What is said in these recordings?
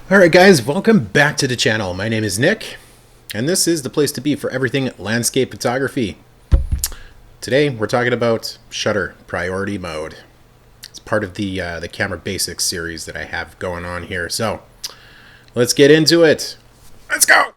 Alright guys, welcome back to the channel. My name is Nick, and this is the place to be for everything landscape photography. Today we're talking about shutter priority mode. It's part of the Camera Basics series that I have going on here. So, let's get into it. Let's go!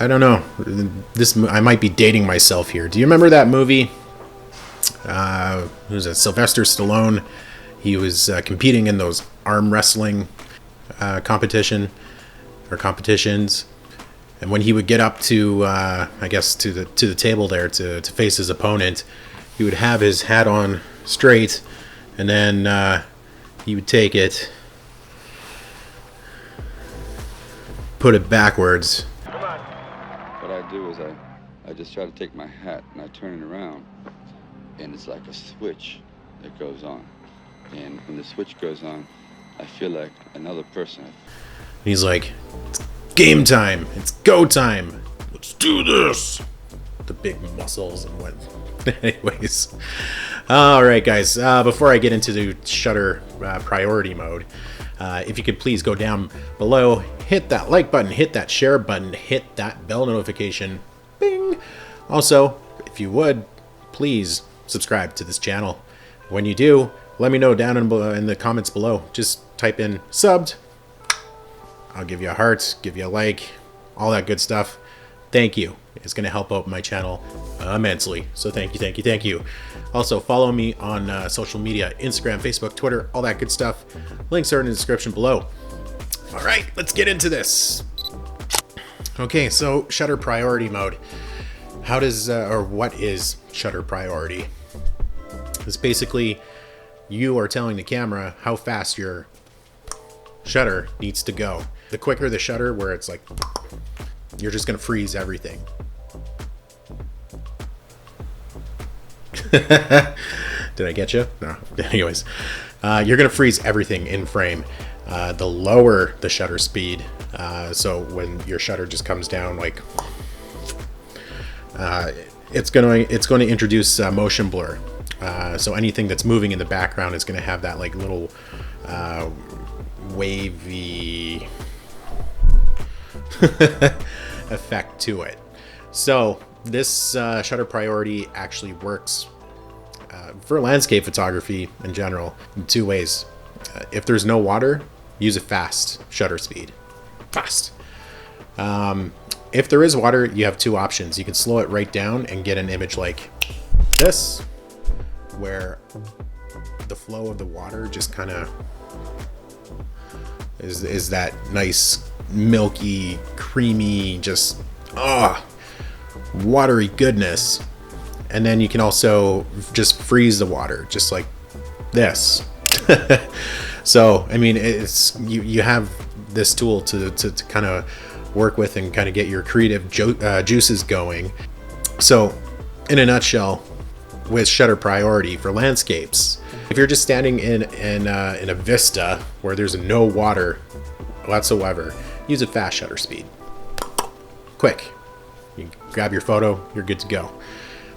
I don't know. I might be dating myself here. Do you remember that movie? Who was it? Sylvester Stallone. He was competing in those arm wrestling competitions, and when he would get up to, I guess, to the table there to face his opponent, he would have his hat on straight, and then he would take it, put it backwards. What I do is I just try to take my hat and I turn it around, and it's like a switch that goes on. And when the switch goes on, I feel like another person. He's like, it's game time, it's go time, let's do this. The big muscles and what. Anyways, all right, guys. Before I get into the shutter priority mode, if you could please go down below, hit that like button, hit that share button, hit that bell notification, bing. Also, if you would, please subscribe to this channel. When you do, let me know down in the comments below. Just type in subbed. I'll give you a heart, give you a like, all that good stuff. Thank you. It's going to help out my channel immensely. So thank you, thank you, thank you. Also, follow me on social media, Instagram, Facebook, Twitter, all that good stuff. Links are in the description below. All right, let's get into this. Okay, so shutter priority mode. How does, or what is shutter priority? It's basically you are telling the camera how fast your shutter needs to go. The quicker the shutter, where it's like, you're just going to freeze everything. Did I get you? No. Anyways, you're going to freeze everything in frame. The lower the shutter speed, so when your shutter just comes down, like, it's going to introduce motion blur. So anything that's moving in the background is going to have that like little wavy effect to it. So this shutter priority actually works for landscape photography in general in two ways. If there's no water, use a fast shutter speed. Fast. If there is water, you have two options. You can slow it right down and get an image like this, where the flow of the water just kind of is that nice milky, creamy, just watery goodness. And then you can also just freeze the water, just like this. So I mean, it's you have this tool to kind of work with and kind of get your creative juices going. So in a nutshell, with shutter priority for landscapes, if you're just standing in a vista where there's no water whatsoever, use a fast shutter speed. Quick. You grab your photo, you're good to go.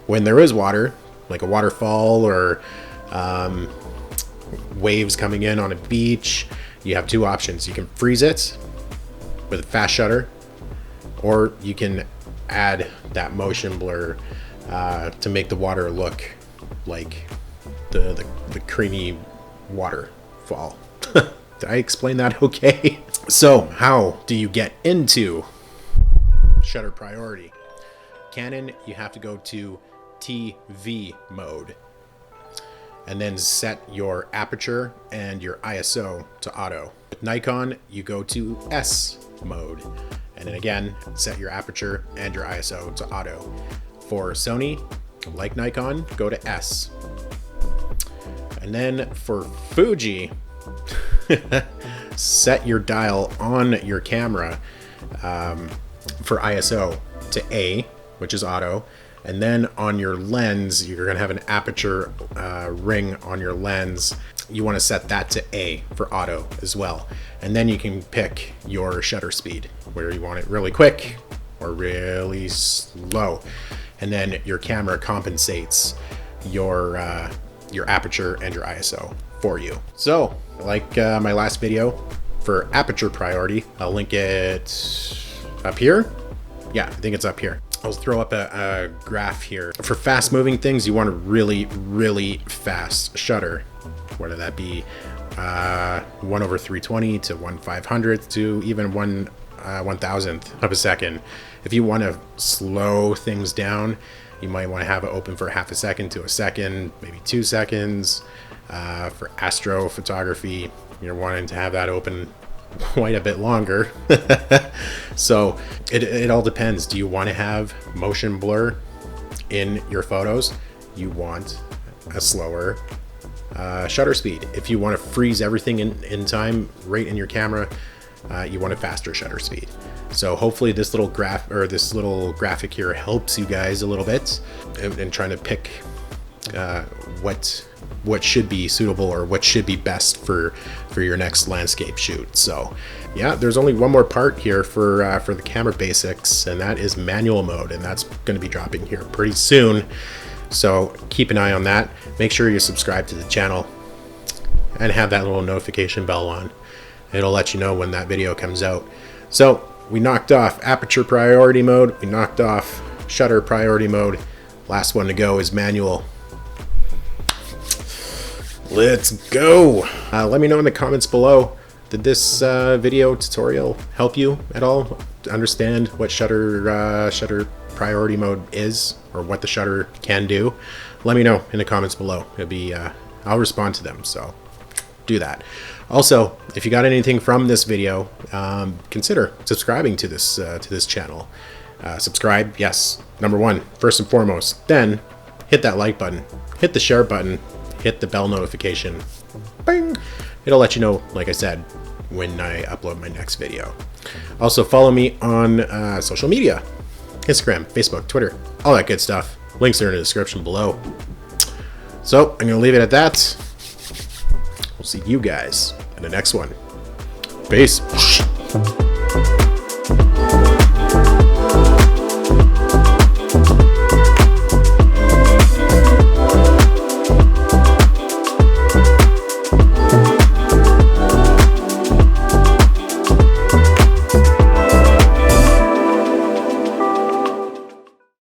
When there is water, like a waterfall or waves coming in on a beach, you have two options. You can freeze it with a fast shutter, or you can add that motion blur to make the water look like the creamy waterfall. Did I explain that okay? So how do you get into shutter priority? Canon, you have to go to TV mode and then set your aperture and your ISO to auto. With Nikon, you go to S mode, and then again set your aperture and your ISO to auto. For Sony, like Nikon, go to S. And then for Fuji, set your dial on your camera for ISO to A, which is auto, And then on your lens, you're going to have an aperture ring on your lens. You want to set that to A for auto as well. And then you can pick your shutter speed, where you want it really quick or really slow. And then your camera compensates your aperture and your ISO for you. So like my last video for aperture priority, I'll link it up here. Yeah, I think it's up here. I'll throw up a graph here. For fast moving things, you want a really, really fast shutter, whether that be 1/320 to 1/500th to even 1/1000th of a second. If you want to slow things down, you might want to have it open for half a second to a second, maybe 2 seconds. For astrophotography, you're wanting to have that open quite a bit longer. So it all depends. Do you want to have motion blur in your photos? You want a slower shutter speed. If you want to freeze everything in time right in your camera, you want a faster shutter speed. So hopefully this little graphic here helps you guys a little bit in trying to pick what should be suitable or what should be best for your next landscape shoot. So yeah, there's only one more part here for the camera basics, and that is manual mode, and that's going to be dropping here pretty soon. So keep an eye on that. Make sure you subscribe to the channel and have that little notification bell on. It'll let you know when that video comes out. So we knocked off aperture priority mode, we knocked off shutter priority mode. Last one to go is manual. Let's go. Let me know in the comments below, did this video tutorial help you at all to understand what shutter priority mode is, or what the shutter can do? Let me know in the comments below. It'll be I'll respond to them, so do that. Also, if you got anything from this video, consider subscribing to this channel. Subscribe, yes, number one, first and foremost. Then hit that like button, hit the share button, hit the bell notification. Bing! It'll let you know, like I said, when I upload my next video. Also, follow me on social media: Instagram, Facebook, Twitter, all that good stuff. Links are in the description below. So I'm gonna leave it at that. We'll see you guys in the next one. Peace.